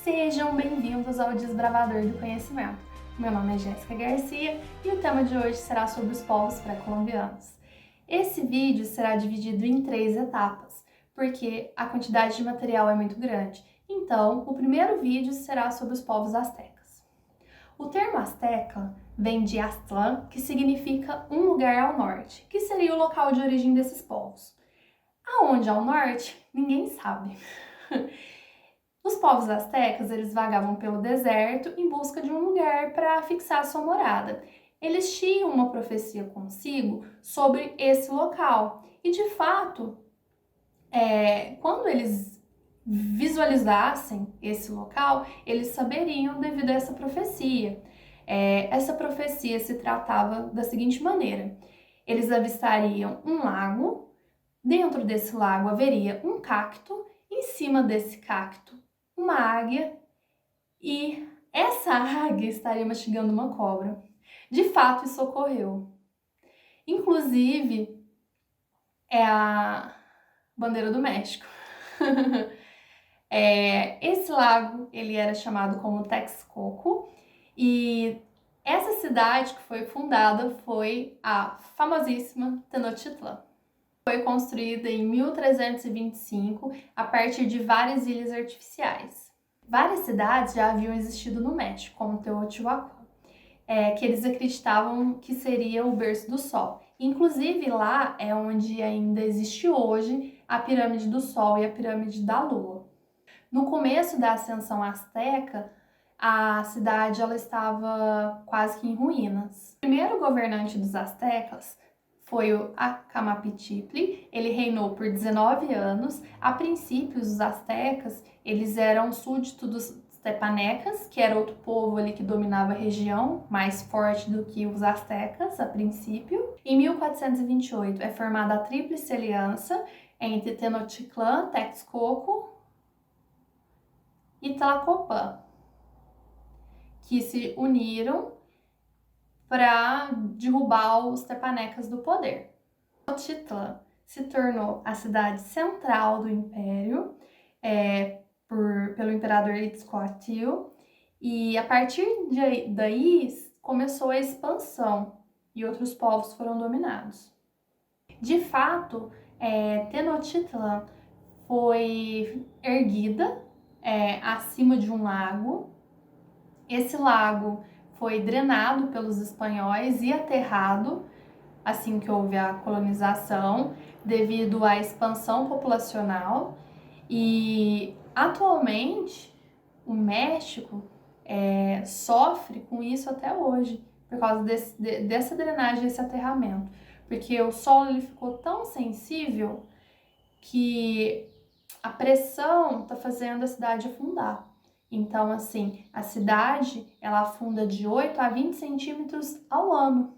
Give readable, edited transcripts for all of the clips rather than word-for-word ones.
Sejam bem-vindos ao Desbravador do Conhecimento. Meu nome é Jéssica Garcia e o tema de hoje será sobre os povos pré-colombianos. Esse vídeo será dividido em 3 etapas, porque a quantidade de material é muito grande. Então, o primeiro vídeo será sobre os povos astecas. O termo asteca vem de Aztlán, que significa um lugar ao norte, que seria o local de origem desses povos. Aonde ao norte, ninguém sabe. Os povos astecas, eles vagavam pelo deserto em busca de um lugar para fixar sua morada. Eles tinham uma profecia consigo sobre esse local. E, de fato, quando eles visualizassem esse local, eles saberiam devido a essa profecia. Essa profecia se tratava da seguinte maneira: eles avistariam um lago, dentro desse lago haveria um cacto, em cima desse cacto uma águia, e essa águia estaria mastigando uma cobra. De fato, isso ocorreu. Inclusive, é a bandeira do México. Esse lago, ele era chamado como Texcoco, e essa cidade que foi fundada foi a famosíssima Tenochtitlan. Foi construída em 1325 a partir de várias ilhas artificiais. Várias cidades já haviam existido no México, como Teotihuacan, que eles acreditavam que seria o berço do Sol. Inclusive lá é onde ainda existe hoje a Pirâmide do Sol e a Pirâmide da Lua. No começo da ascensão asteca, a cidade ela estava quase que em ruínas. O primeiro governante dos astecas foi o Acamapitipli. Ele reinou por 19 anos. A princípio, os astecas, eles eram súditos dos tepanecas, que era outro povo ali que dominava a região, mais forte do que os astecas a princípio. Em 1428 é formada a Tríplice Aliança entre Tenochtitlan, Texcoco e Tlacopan, que se uniram para derrubar os tepanecas do poder. Tenochtitlan se tornou a cidade central do império pelo imperador Itzcoatl, e a partir daí começou a expansão e outros povos foram dominados. De fato, Tenochtitlan foi erguida acima de um lago. Esse lago foi drenado pelos espanhóis e aterrado assim que houve a colonização, devido à expansão populacional. E atualmente o México sofre com isso até hoje, por causa dessa drenagem, desse aterramento, porque o solo ele ficou tão sensível que a pressão está fazendo a cidade afundar. Então, assim, a cidade, ela afunda de 8 a 20 centímetros ao ano.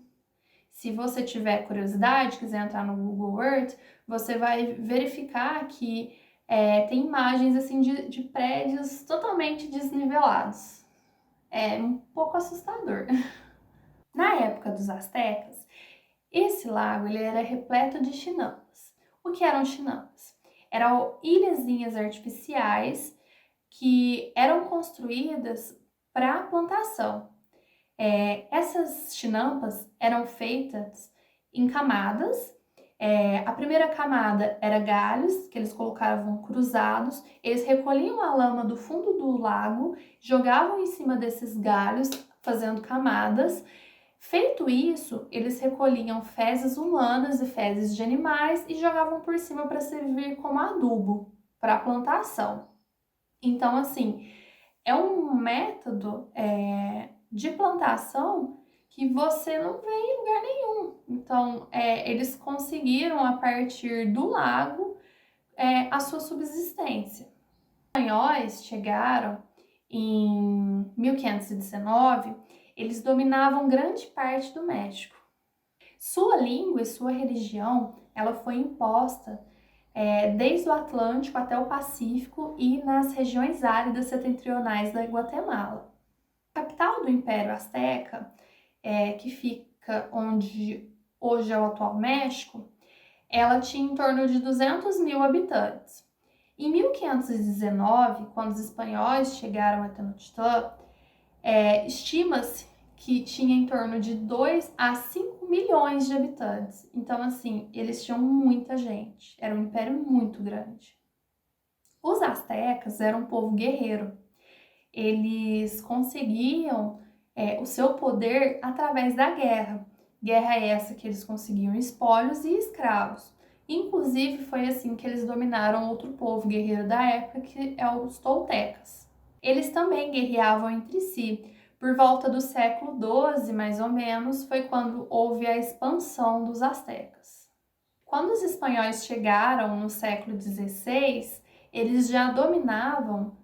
Se você tiver curiosidade, quiser entrar no Google Earth, você vai verificar que tem imagens, assim, de prédios totalmente desnivelados. É um pouco assustador. Na época dos astecas, esse lago ele era repleto de chinampas. O que eram chinampas? Eram ilhazinhas artificiais que eram construídas para plantação. Essas chinampas eram feitas em camadas. A primeira camada era galhos, que eles colocavam cruzados. Eles recolhiam a lama do fundo do lago, jogavam em cima desses galhos, fazendo camadas. Feito isso, eles recolhiam fezes humanas e fezes de animais e jogavam por cima para servir como adubo para a plantação. Então, assim, é um método de plantação que você não vê em lugar nenhum. Então, eles conseguiram, a partir do lago, a sua subsistência. Os espanhóis chegaram em 1519, eles dominavam grande parte do México. Sua língua e sua religião, ela foi imposta desde o Atlântico até o Pacífico e nas regiões áridas setentrionais da Guatemala. A capital do Império Azteca, que fica onde hoje é o atual México, ela tinha em torno de 200 mil habitantes. Em 1519, quando os espanhóis chegaram a Tenochtitlan, estima-se que tinha em torno de 2 a 5 milhões de habitantes. Então, assim, eles tinham muita gente. Era um império muito grande. Os astecas eram um povo guerreiro. Eles conseguiam o seu poder através da guerra. Guerra essa que eles conseguiam espólios e escravos. Inclusive, foi assim que eles dominaram outro povo guerreiro da época, que é os toltecas. Eles também guerreavam entre si. Por volta do século XII, mais ou menos, foi quando houve a expansão dos astecas. Quando os espanhóis chegaram no século XVI, eles já dominavam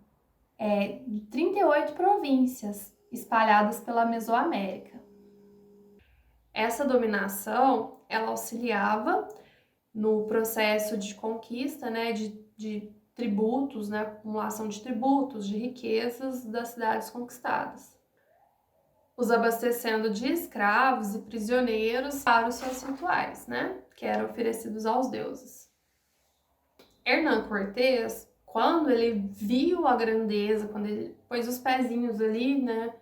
38 províncias espalhadas pela Mesoamérica. Essa dominação, ela auxiliava no processo de conquista, né, de tributos, né, acumulação de tributos, de riquezas das cidades conquistadas, os abastecendo de escravos e prisioneiros para os seus rituais, né, que eram oferecidos aos deuses. Hernán Cortés, quando ele viu a grandeza, quando ele pôs os pezinhos ali, né,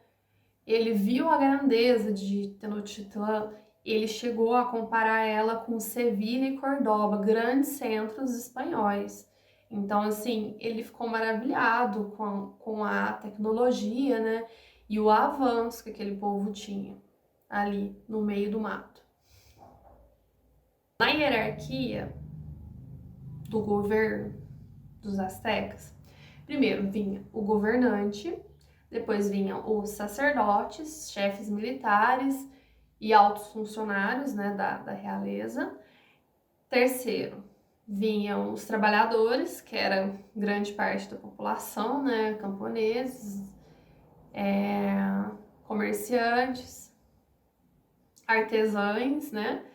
ele viu a grandeza de Tenochtitlan, ele chegou a comparar ela com Sevilha e Córdoba, grandes centros espanhóis. Então, assim, ele ficou maravilhado com a tecnologia, né, e o avanço que aquele povo tinha ali no meio do mato. Na hierarquia do governo dos astecas, primeiro vinha o governante, depois vinham os sacerdotes, chefes militares e altos funcionários, né, da realeza. Terceiro, vinham os trabalhadores, que era grande parte da população, né, camponeses, comerciantes, artesãos, né,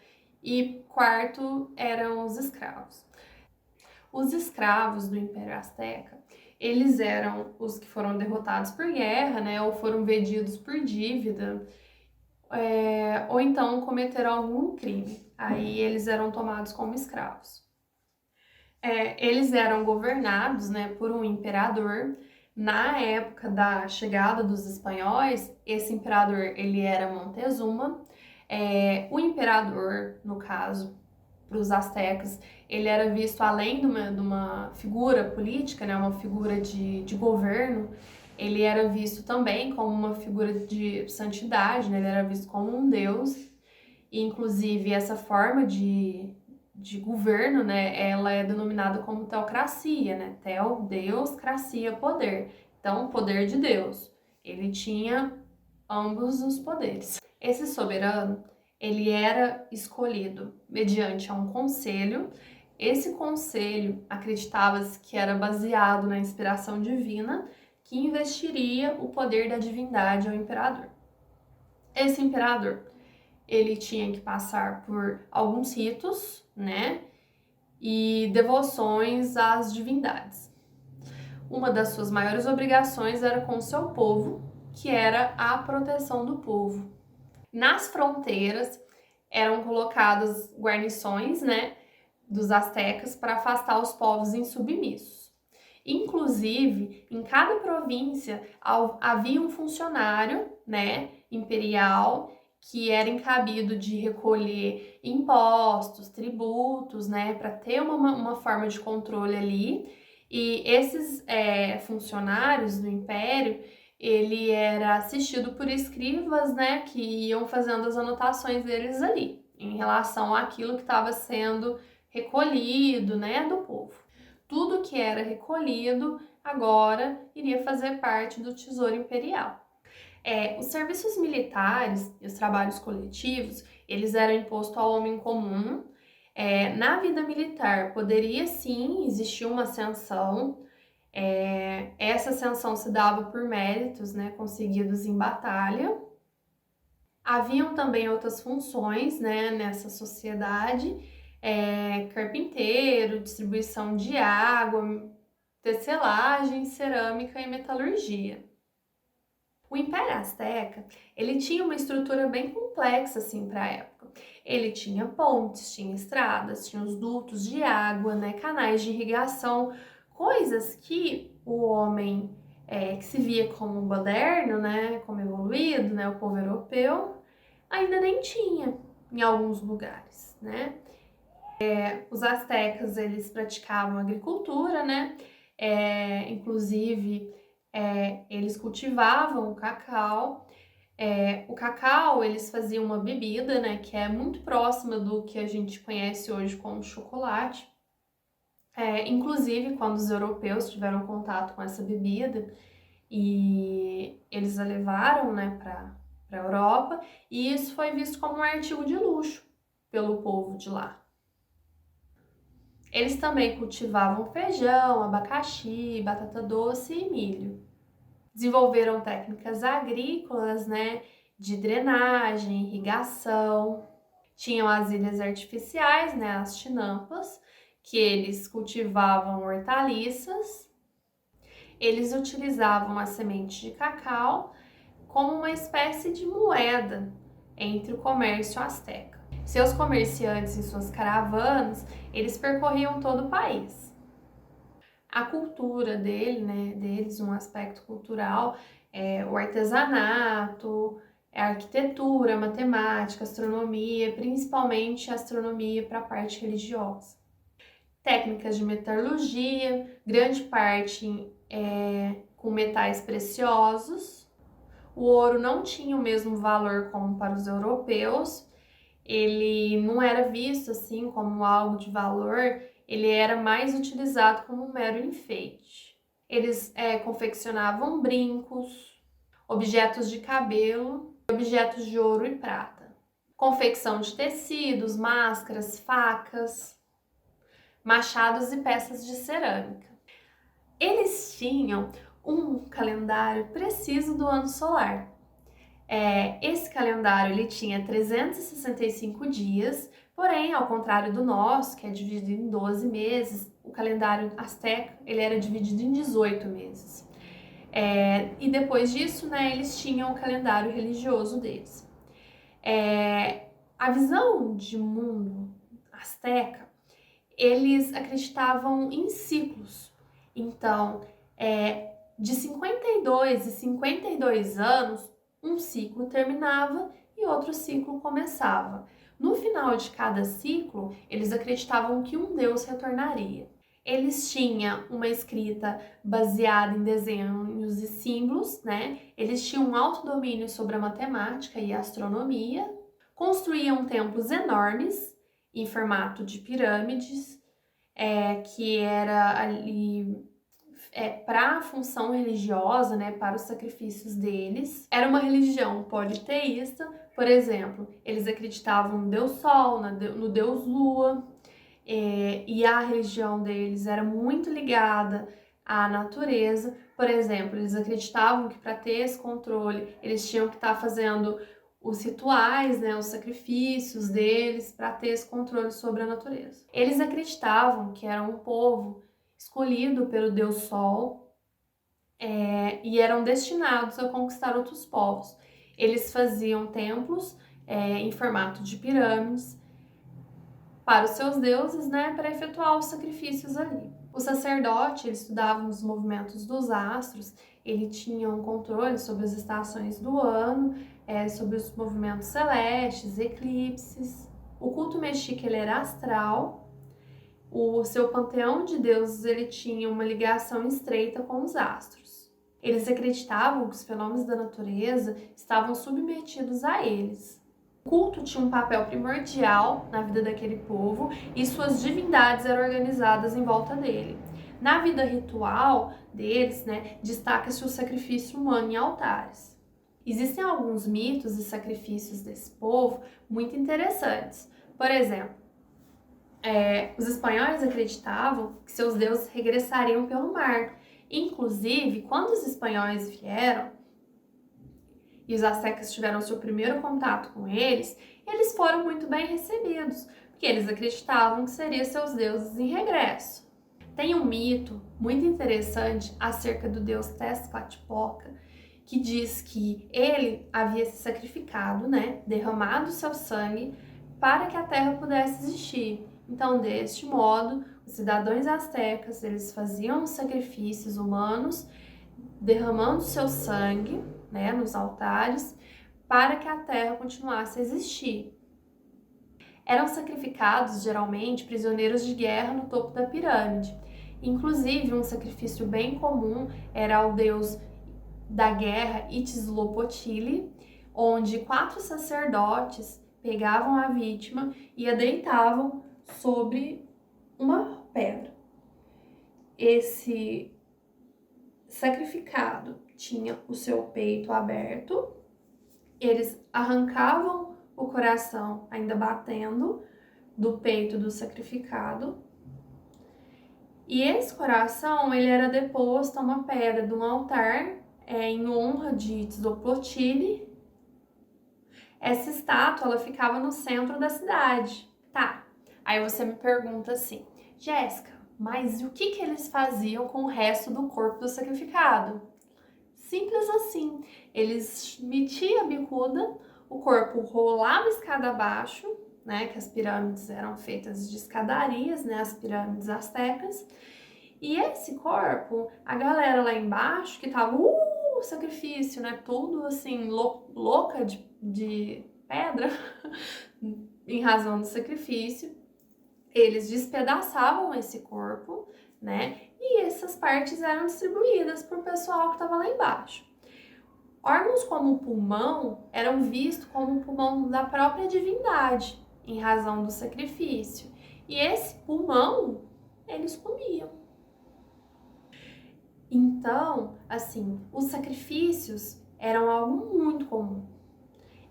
e quarto eram os escravos. Os escravos do Império Azteca, eles eram os que foram derrotados por guerra, né, ou foram vendidos por dívida, ou então cometeram algum crime. Aí eles eram tomados como escravos. Eles eram governados, né, por um imperador. Na época da chegada dos espanhóis, esse imperador ele era Montezuma. O imperador, no caso, para os astecas, ele era visto além de uma figura política, né, uma figura de governo, ele era visto também como uma figura de santidade, né, ele era visto como um deus, e inclusive essa forma de governo, né, ela é denominada como teocracia, né, teo, Deus, cracia, poder, então poder de Deus, ele tinha ambos os poderes. Esse soberano, ele era escolhido mediante um conselho. Esse conselho acreditava-se que era baseado na inspiração divina, que investiria o poder da divindade ao imperador. Esse imperador, ele tinha que passar por alguns ritos, né, e devoções às divindades. Uma das suas maiores obrigações era com o seu povo, que era a proteção do povo. Nas fronteiras eram colocadas guarnições, né, dos astecas para afastar os povos insubmissos. Inclusive, em cada província havia um funcionário, né, imperial que era incabido de recolher impostos, tributos, né, para ter uma forma de controle ali. E esses funcionários do império, ele era assistido por escribas, né, que iam fazendo as anotações deles ali, em relação àquilo que estava sendo recolhido, né, do povo. Tudo que era recolhido agora iria fazer parte do Tesouro Imperial. Os serviços militares e os trabalhos coletivos, eles eram impostos ao homem comum. Na vida militar, poderia sim existir uma ascensão. Essa ascensão se dava por méritos, né, conseguidos em batalha. Haviam também outras funções, né, nessa sociedade, carpinteiro, distribuição de água, tecelagem, cerâmica e metalurgia. O Império Azteca, ele tinha uma estrutura bem complexa assim para a época. Ele tinha pontes, tinha estradas, tinha os dutos de água, né, canais de irrigação coisas que o homem que se via como moderno, né, como evoluído, né, o povo europeu, ainda nem tinha em alguns lugares, né? Os astecas, eles praticavam agricultura, né? Inclusive, eles cultivavam o cacau. O cacau, eles faziam uma bebida, né? Que é muito próxima do que a gente conhece hoje como chocolate. Inclusive, quando os europeus tiveram contato com essa bebida e eles a levaram, né, para a Europa, e isso foi visto como um artigo de luxo pelo povo de lá. Eles também cultivavam feijão, abacaxi, batata doce e milho. Desenvolveram técnicas agrícolas, né, de drenagem, irrigação. Tinham as ilhas artificiais, né, as tinampas, que eles cultivavam hortaliças. Eles utilizavam a semente de cacau como uma espécie de moeda entre o comércio asteca. Seus comerciantes e suas caravanas, eles percorriam todo o país. A cultura deles, um aspecto cultural, o artesanato, a arquitetura, a matemática, a astronomia, principalmente a astronomia para a parte religiosa. Técnicas de metalurgia, grande parte com metais preciosos. O ouro não tinha o mesmo valor como para os europeus, ele não era visto assim como algo de valor, ele era mais utilizado como um mero enfeite. Eles confeccionavam brincos, objetos de cabelo, objetos de ouro e prata. Confecção de tecidos, máscaras, facas, machados e peças de cerâmica. Eles tinham um calendário preciso do ano solar. Esse calendário ele tinha 365 dias, porém, ao contrário do nosso, que é dividido em 12 meses, o calendário asteca ele era dividido em 18 meses. E depois disso, né, eles tinham o calendário religioso deles. A visão de mundo asteca, eles acreditavam em ciclos. Então, de 52 e 52 anos, um ciclo terminava e outro ciclo começava. No final de cada ciclo, eles acreditavam que um deus retornaria. Eles tinham uma escrita baseada em desenhos e símbolos, né? Eles tinham um alto domínio sobre a matemática e a astronomia, construíam templos enormes em formato de pirâmides, que era ali para a função religiosa, né, para os sacrifícios deles. Era uma religião politeísta, por exemplo, eles acreditavam no Deus Sol, no Deus Lua, e a religião deles era muito ligada à natureza. Por exemplo, eles acreditavam que para ter esse controle, eles tinham que estar fazendo os rituais, né, os sacrifícios deles para ter esse controle sobre a natureza. Eles acreditavam que era um povo escolhido pelo Deus Sol e eram destinados a conquistar outros povos. Eles faziam templos em formato de pirâmides para os seus deuses, né, para efetuar os sacrifícios ali. O sacerdote, ele estudava os movimentos dos astros, ele tinha um controle sobre as estações do ano, sobre os movimentos celestes, eclipses. O culto mexica, ele era astral. O seu panteão de deuses ele tinha uma ligação estreita com os astros. Eles acreditavam que os fenômenos da natureza estavam submetidos a eles. O culto tinha um papel primordial na vida daquele povo e suas divindades eram organizadas em volta dele. Na vida ritual deles, né, destaca-se o sacrifício humano em altares. Existem alguns mitos e sacrifícios desse povo muito interessantes. Por exemplo, os espanhóis acreditavam que seus deuses regressariam pelo mar. Inclusive, quando os espanhóis vieram e os astecas tiveram seu primeiro contato com eles foram muito bem recebidos, porque eles acreditavam que seriam seus deuses em regresso. Tem um mito muito interessante acerca do deus Tezcatlipoca, que diz que ele havia se sacrificado, né, derramado seu sangue para que a terra pudesse existir. Então, deste modo, Os cidadãos astecas, eles faziam sacrifícios humanos, derramando seu sangue, né, nos altares, para que a terra continuasse a existir. Eram sacrificados, geralmente, prisioneiros de guerra no topo da pirâmide. Inclusive, um sacrifício bem comum era ao deus da guerra Huitzilopochtli, onde 4 sacerdotes pegavam a vítima e a deitavam sobre uma pedra. Esse sacrificado tinha o seu peito aberto, eles arrancavam o coração ainda batendo do peito do sacrificado, e esse coração ele era deposto a uma pedra de um altar em honra de Huitzilopochtli. Essa estátua ela ficava no centro da cidade. Tá, aí você me pergunta assim, Jéssica, mas o que eles faziam com o resto do corpo do sacrificado? Simples assim, eles metiam a bicuda, o corpo rolava a escada abaixo, né, que as pirâmides eram feitas de escadarias, né, as pirâmides astecas, e esse corpo, a galera lá embaixo, que tava, sacrifício, né, tudo assim, louca de pedra, em razão do sacrifício, eles despedaçavam esse corpo, né, e essas partes eram distribuídas para o pessoal que estava lá embaixo. Órgãos como o pulmão eram vistos como o pulmão da própria divindade, em razão do sacrifício. E esse pulmão, eles comiam. Então, assim, os sacrifícios eram algo muito comum.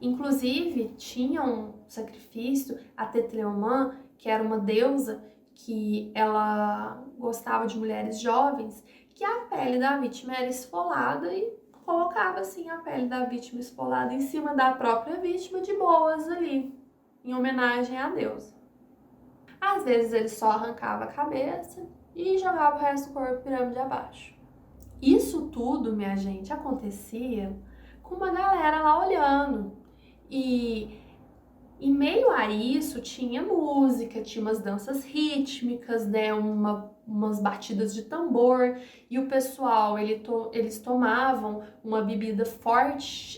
Inclusive, tinha um sacrifício, a Tetleumã, que era uma deusa que ela gostava de mulheres jovens, que a pele da vítima era esfolada e colocava assim a pele da vítima esfolada em cima da própria vítima de boas ali, em homenagem à deusa. Às vezes ele só arrancava a cabeça e jogava o resto do corpo pirâmide abaixo. Isso tudo, minha gente, acontecia com uma galera lá olhando. E em meio a isso tinha música, tinha umas danças rítmicas, né, umas batidas de tambor, e o pessoal, eles tomavam uma bebida forte,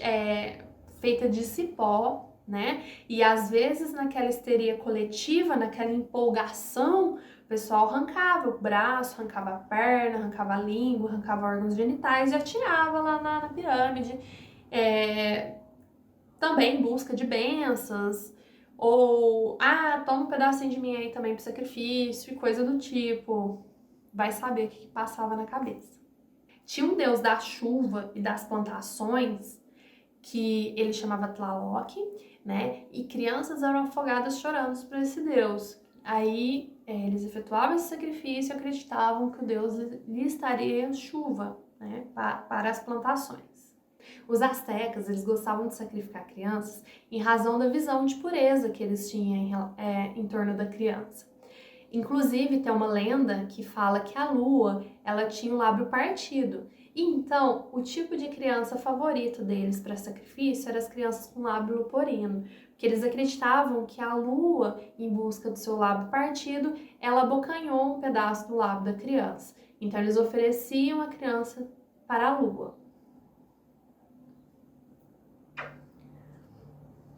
feita de cipó, né, e às vezes naquela histeria coletiva, naquela empolgação, o pessoal arrancava o braço, arrancava a perna, arrancava a língua, arrancava órgãos genitais e atirava lá na pirâmide, também em busca de bênçãos, ou, toma um pedacinho de mim aí também pro sacrifício, e coisa do tipo. Vai saber o que passava na cabeça. Tinha um deus da chuva e das plantações, que ele chamava Tlaloc, né? E crianças eram afogadas chorando por esse deus. Aí eles efetuavam esse sacrifício e acreditavam que o deus lhe estaria chuva, né? Para as plantações. Os astecas, eles gostavam de sacrificar crianças em razão da visão de pureza que eles tinham em torno da criança. Inclusive, tem uma lenda que fala que a lua, ela tinha o lábio partido. E então, o tipo de criança favorito deles para sacrifício eram as crianças com lábio leporino, porque eles acreditavam que a lua, em busca do seu lábio partido, ela abocanhou um pedaço do lábio da criança. Então, eles ofereciam a criança para a lua.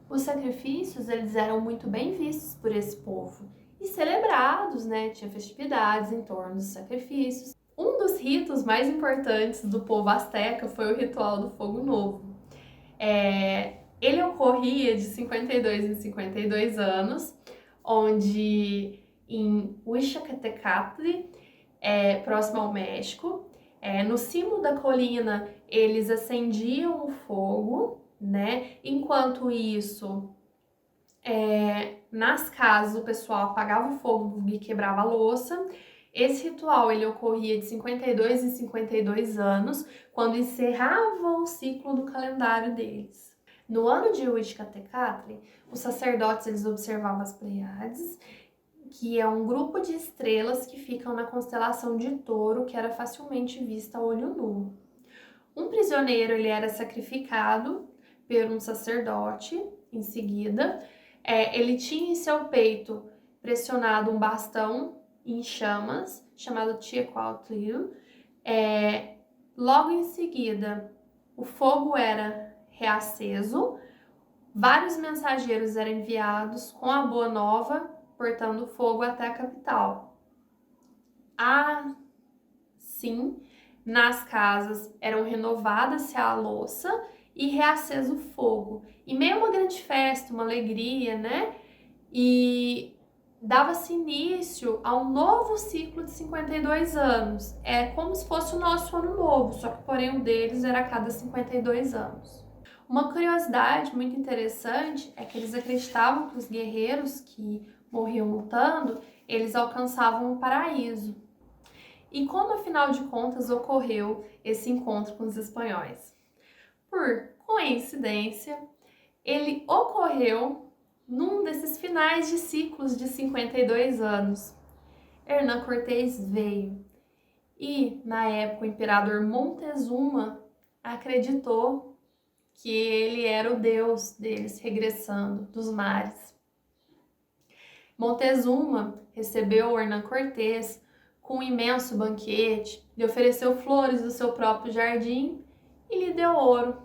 Os sacrifícios, eles eram muito bem vistos por esse povo e celebrados, né? Tinha festividades em torno dos sacrifícios. Um dos ritos mais importantes do povo asteca foi o ritual do Fogo Novo. Ele ocorria de 52 em 52 anos, onde em Huixacatecatl, próximo ao México, no cimo da colina, eles acendiam o fogo, né? Enquanto isso, nas casas o pessoal apagava o fogo e quebrava a louça. Esse ritual ele ocorria de 52 em 52 anos, quando encerrava o ciclo do calendário deles. No ano de Huixacatecatl, os sacerdotes eles observavam as Pleiades, que é um grupo de estrelas que ficam na constelação de Touro, que era facilmente vista a olho nu. Um prisioneiro ele era sacrificado por um sacerdote em seguida. Ele tinha em seu peito pressionado um bastão em chamas, chamado Tecuautli. Logo em seguida, o fogo era reaceso, vários mensageiros eram enviados com a boa nova, portando fogo até a capital. Assim, nas casas eram renovadas-se a louça e reaceso o fogo. E meio uma grande festa, uma alegria, né? E dava-se início a um novo ciclo de 52 anos. É como se fosse o nosso ano novo, só que porém o deles era a cada 52 anos. Uma curiosidade muito interessante é que eles acreditavam que os guerreiros que morriam lutando, eles alcançavam o paraíso. E como afinal de contas ocorreu esse encontro com os espanhóis? Por coincidência, ele ocorreu num desses finais de ciclos de 52 anos. Hernán Cortés veio e, na época, o imperador Montezuma acreditou que ele era o deus deles regressando dos mares. Montezuma recebeu Hernán Cortés com um imenso banquete, lhe ofereceu flores do seu próprio jardim e lhe deu ouro.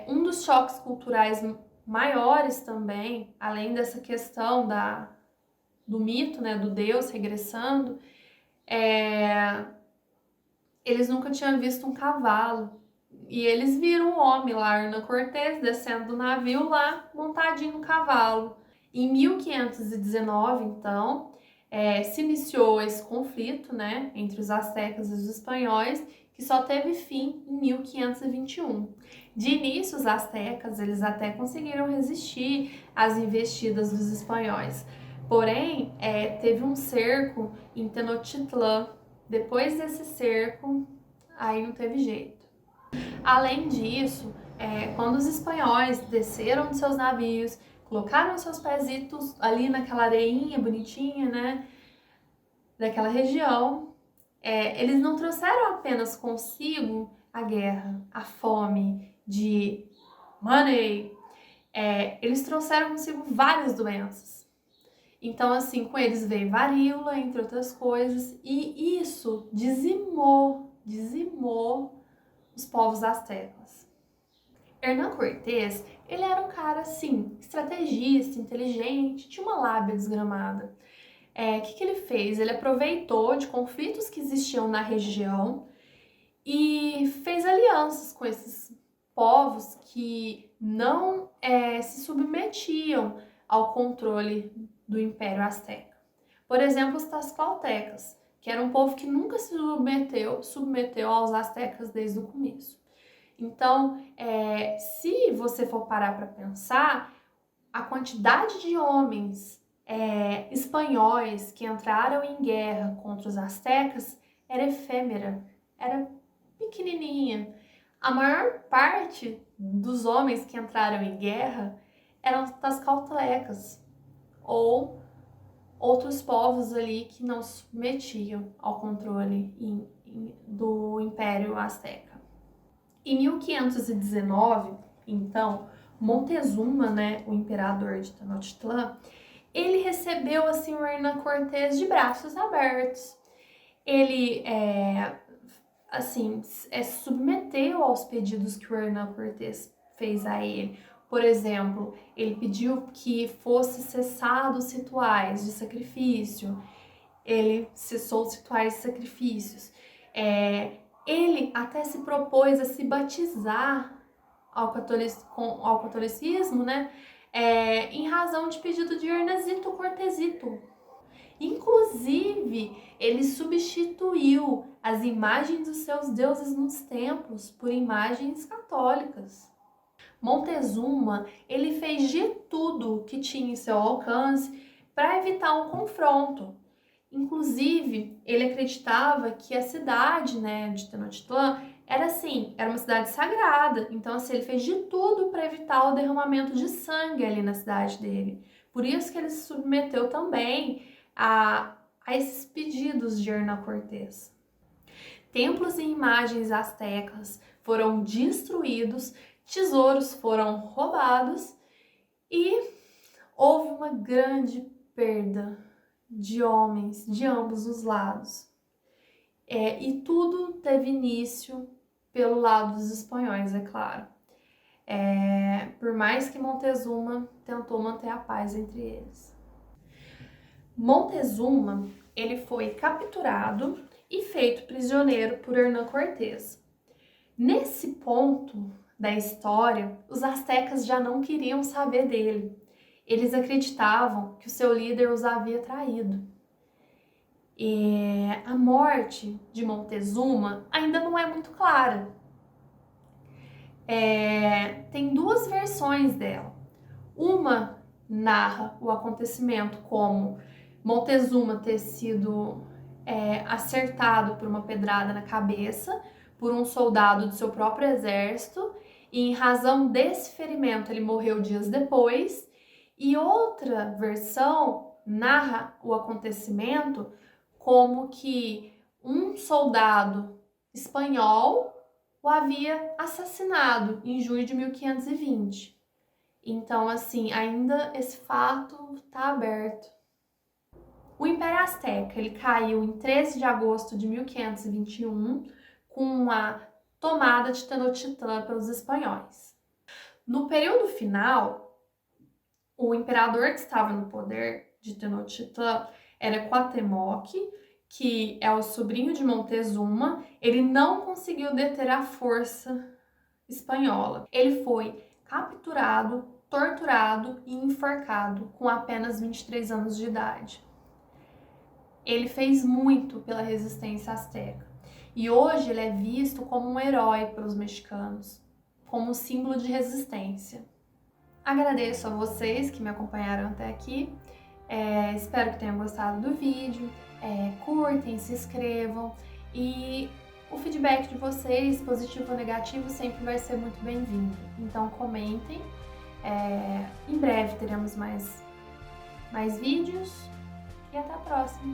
Um dos choques culturais maiores também, além dessa questão do mito, né, do Deus regressando, eles nunca tinham visto um cavalo. E eles viram um homem lá, Hernán Cortés, descendo do navio lá, montadinho no cavalo. Em 1519, então, se iniciou esse conflito, né, entre os astecas e os espanhóis, que só teve fim em 1521. De início, os astecas eles até conseguiram resistir às investidas dos espanhóis. Porém, teve um cerco em Tenochtitlan. Depois desse cerco, aí não teve jeito. Além disso, quando os espanhóis desceram de seus navios, colocaram seus pezitos ali naquela areinha bonitinha, né, daquela região, eles não trouxeram apenas consigo a guerra, a fome de money, eles trouxeram consigo várias doenças. Então, assim, com eles veio varíola, entre outras coisas, e isso dizimou os povos astecas. Hernán Cortés, ele era um cara, assim, estrategista, inteligente, tinha uma lábia desgramada. O que ele fez? Ele aproveitou de conflitos que existiam na região e fez alianças com esses povos que não se submetiam ao controle do Império Azteca. Por exemplo, os Tlaxcaltecas, que era um povo que nunca se submeteu aos astecas desde o começo. Então, se você for parar para pensar, a quantidade de homens espanhóis que entraram em guerra contra os astecas era efêmera, era pequenininha. A maior parte dos homens que entraram em guerra eram tlaxcaltecas ou outros povos ali que não se submetiam ao controle do Império Azteca. Em 1519, então, Montezuma, né, o imperador de Tenochtitlan, ele recebeu assim o Hernán Cortés de braços abertos. Ele submeteu aos pedidos que o Hernán Cortés fez a ele. Por exemplo, ele pediu que fosse cessado os rituais de sacrifício. Ele cessou os rituais de sacrifícios. Ele até se propôs a se batizar ao catolicismo, né? Em razão de pedido de Hernãzito Cortezito. Inclusive, ele substituiu as imagens dos seus deuses nos templos por imagens católicas. Montezuma, ele fez de tudo que tinha em seu alcance para evitar um confronto. Inclusive, ele acreditava que a cidade, né, de Tenochtitlan era uma cidade sagrada. Então, assim, ele fez de tudo para evitar o derramamento de sangue ali na cidade dele. Por isso que ele se submeteu também a esses pedidos de Hernán Cortés. Templos e imagens astecas foram destruídos, tesouros foram roubados e houve uma grande perda de homens de ambos os lados. E tudo teve início pelo lado dos espanhóis, é claro. Por mais que Montezuma tentou manter a paz entre eles. Montezuma, ele foi capturado e feito prisioneiro por Hernán Cortés. Nesse ponto da história, os astecas já não queriam saber dele. Eles acreditavam que o seu líder os havia traído. E a morte de Montezuma ainda não é muito clara. Tem duas versões dela. Uma narra o acontecimento como Montezuma ter sido acertado por uma pedrada na cabeça por um soldado do seu próprio exército e, em razão desse ferimento, ele morreu dias depois. E outra versão narra o acontecimento como que um soldado espanhol o havia assassinado em junho de 1520. Então, assim, ainda esse fato está aberto. O Império Azteca ele caiu em 13 de agosto de 1521 com a tomada de Tenochtitlan pelos espanhóis. No período final, o imperador que estava no poder de Tenochtitlan era Cuauhtémoc, que é o sobrinho de Montezuma. Ele não conseguiu deter a força espanhola. Ele foi capturado, torturado e enforcado com apenas 23 anos de idade. Ele fez muito pela resistência asteca e hoje ele é visto como um herói pelos mexicanos, como um símbolo de resistência. Agradeço a vocês que me acompanharam até aqui, espero que tenham gostado do vídeo, curtem, se inscrevam e o feedback de vocês, positivo ou negativo, sempre vai ser muito bem-vindo. Então comentem, em breve teremos mais vídeos e até a próxima!